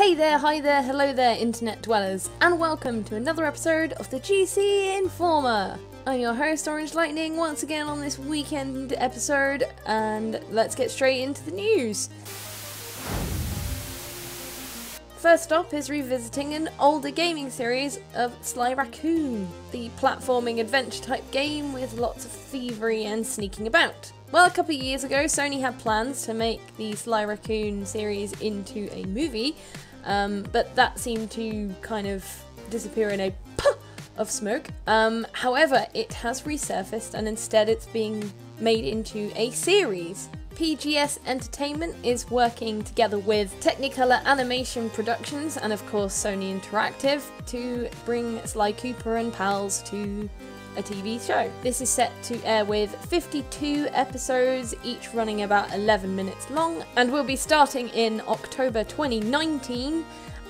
Hey there, hi there, hello there internet dwellers, and welcome to another episode of the GC Informer. I'm your host Orange Lightning once again on this weekend episode, and let's get straight into the news. First up is revisiting an older gaming series of Sly Raccoon, the platforming adventure type game with lots of thievery and sneaking about. Well, a couple of years ago Sony had plans to make the Sly Raccoon series into a movie, but that seemed to kind of disappear in a puff of smoke. However, it has resurfaced and instead it's being made into a series. PGS Entertainment is working together with Technicolor Animation Productions and of course Sony Interactive to bring Sly Cooper and pals to a TV show. This is set to air with 52 episodes, each running about 11 minutes long, and will be starting in October 2019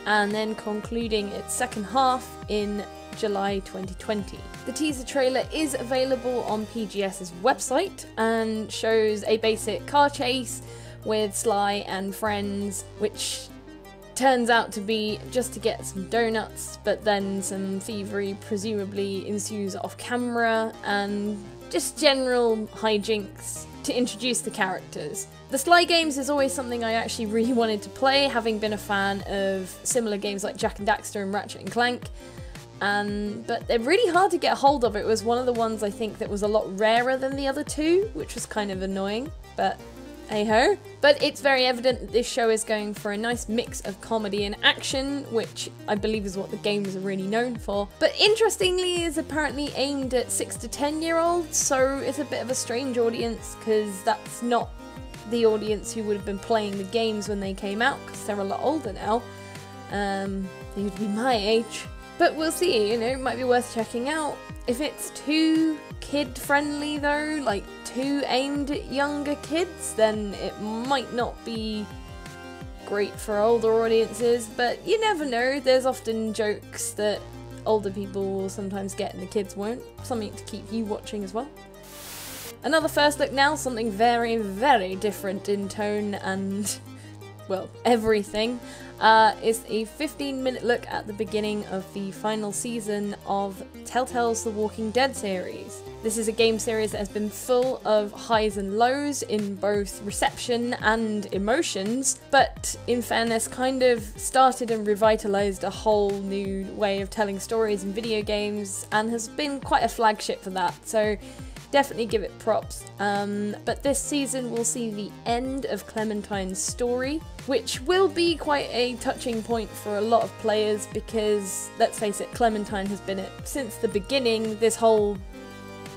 and then concluding its second half in July 2020. The teaser trailer is available on PGS's website and shows a basic car chase with Sly and friends, which turns out to be just to get some donuts, but then some thievery presumably ensues off camera and just general hijinks to introduce the characters. The Sly games is always something I actually really wanted to play, having been a fan of similar games like Jak and Daxter and Ratchet and Clank. But they're really hard to get a hold of. It was one of the ones I think that was a lot rarer than the other two, which was kind of annoying, but hey-ho. But it's very evident that this show is going for a nice mix of comedy and action, which I believe is what the games are really known for. But interestingly is apparently aimed at 6 to 10-year-olds, so it's a bit of a strange audience because that's not the audience who would have been playing the games when they came out, because they're a lot older now. They would be my age. But we'll see, you know, it might be worth checking out. If it's too kid-friendly though, like too aimed at younger kids, then it might not be great for older audiences, but you never know. There's often jokes that older people will sometimes get and the kids won't. Something to keep you watching as well. Another first look now, something very, very different in tone and, well, everything. Is a 15-minute look at the beginning of the final season of Telltale's The Walking Dead series. This is a game series that has been full of highs and lows in both reception and emotions, but in fairness kind of started and revitalized a whole new way of telling stories in video games and has been quite a flagship for that, so definitely give it props. But this season will see the end of Clementine's story, which will be quite a touching point for a lot of players because, let's face it, Clementine has been it since the beginning. This whole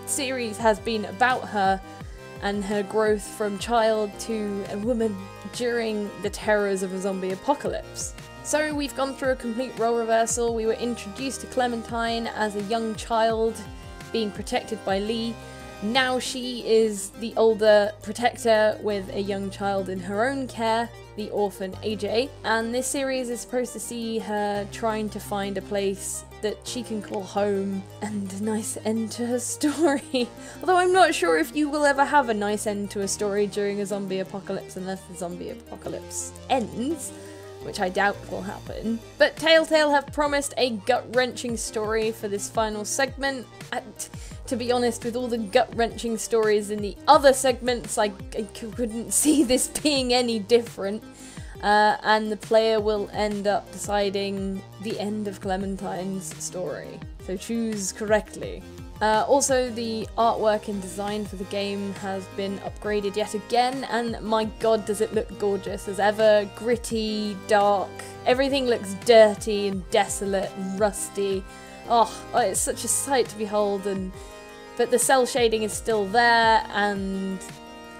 series has been about her and her growth from child to a woman during the terrors of a zombie apocalypse. So we've gone through a complete role reversal. We were introduced to Clementine as a young child being protected by Lee. Now she is the older protector with a young child in her own care, the orphan AJ, and this series is supposed to see her trying to find a place that she can call home and a nice end to her story. Although I'm not sure if you will ever have a nice end to a story during a zombie apocalypse unless the zombie apocalypse ends, which I doubt will happen. But Telltale have promised a gut-wrenching story for this final segment. To be honest, with all the gut-wrenching stories in the other segments, I couldn't see this being any different. And the player will end up deciding the end of Clementine's story. So choose correctly. Also, the artwork and design for the game has been upgraded yet again, and my god does it look gorgeous as ever. Gritty, dark, everything looks dirty and desolate and rusty. Oh, it's such a sight to behold, but the cell shading is still there, and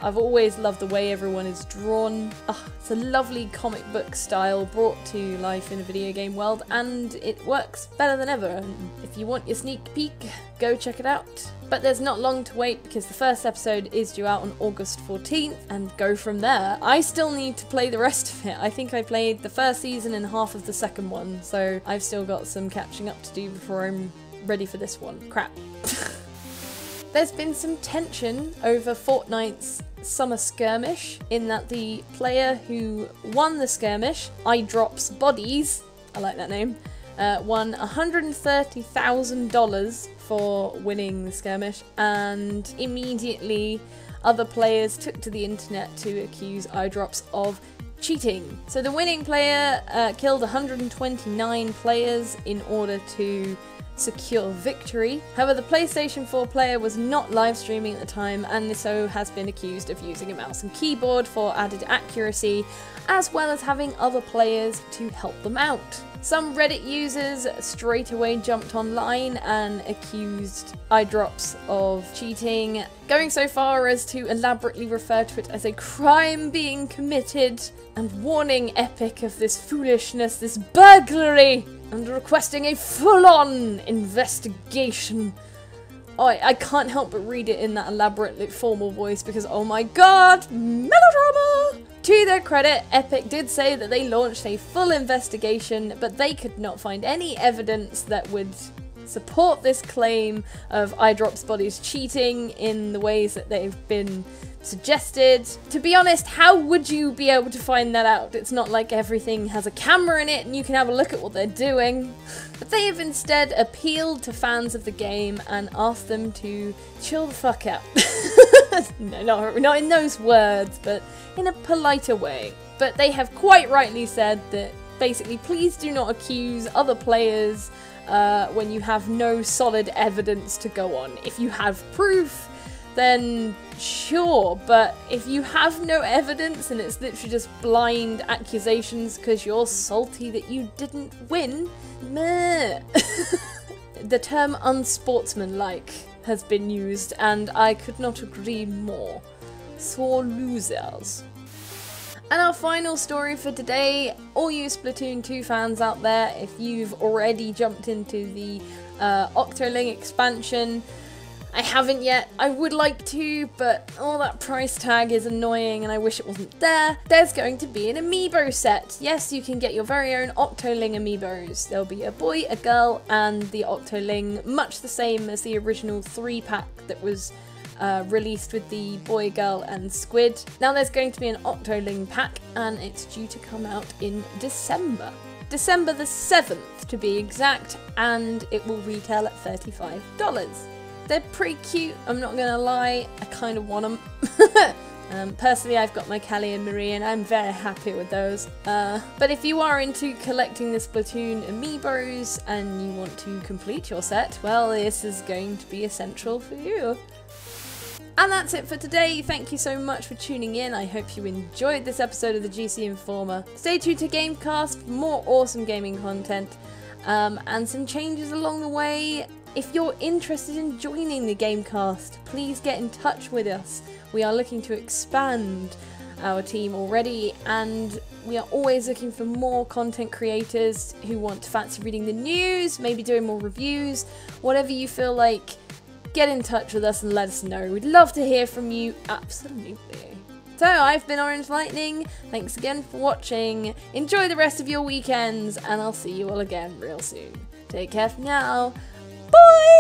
I've always loved the way everyone is drawn. It's a lovely comic book style brought to life in a video game world, and it works better than ever. And if you want your sneak peek, go check it out. But there's not long to wait because the first episode is due out on August 14th, and go from there. I still need to play the rest of it. I think I played the first season and half of the second one, so I've still got some catching up to do before I'm ready for this one. Crap. There's been some tension over Fortnite's summer skirmish, in that the player who won the skirmish, Eyedrop's Bodies, I like that name, won $130,000 for winning the skirmish, and immediately other players took to the internet to accuse Eyedrops of cheating. So the winning player killed 129 players in order to secure victory. However, the PlayStation 4 player was not live streaming at the time, and so has been accused of using a mouse and keyboard for added accuracy, as well as having other players to help them out. Some Reddit users straight away jumped online and accused Eyedrops of cheating, going so far as to elaborately refer to it as a crime being committed and warning Epic of this foolishness, this burglary, and requesting a full-on investigation. I can't help but read it in that elaborate formal voice because, oh my god, melodrama! To their credit, Epic did say that they launched a full investigation, but they could not find any evidence that would support this claim of Eyedrop's Bodies cheating in the ways that they've been suggested. To be honest, how would you be able to find that out? It's not like everything has a camera in it and you can have a look at what they're doing. But they have instead appealed to fans of the game and asked them to chill the fuck out. No, not in those words, but in a politer way. But they have quite rightly said that basically, please do not accuse other players when you have no solid evidence to go on. If you have proof, then sure, but if you have no evidence and it's literally just blind accusations because you're salty that you didn't win, meh. The term unsportsmanlike has been used, and I could not agree more. Sore losers. And our final story for today, all you Splatoon 2 fans out there, if you've already jumped into the Octoling expansion, I haven't yet. I would like to, but all that price tag is annoying and I wish it wasn't there. There's going to be an amiibo set. Yes, you can get your very own Octoling amiibos. There'll be a boy, a girl, and the Octoling, much the same as the original 3-pack that was released with the boy, girl, and squid. Now there's going to be an Octoling pack, and it's due to come out in December. December the 7th to be exact, and it will retail at $35. They're pretty cute, I'm not gonna lie, I kind of want them. Personally, I've got my Callie and Marie and I'm very happy with those. But if you are into collecting the Splatoon amiibos and you want to complete your set, well, this is going to be essential for you. And that's it for today. Thank you so much for tuning in. I hope you enjoyed this episode of the GC Informer. Stay tuned to GameCast for more awesome gaming content and some changes along the way. If you're interested in joining the GameCast, please get in touch with us. We are looking to expand our team already, and we are always looking for more content creators who want to fancy reading the news, maybe doing more reviews, whatever you feel like. Get in touch with us and let us know. We'd love to hear from you, absolutely. So, I've been Orange Lightning. Thanks again for watching. Enjoy the rest of your weekends, and I'll see you all again real soon. Take care for now. Bye!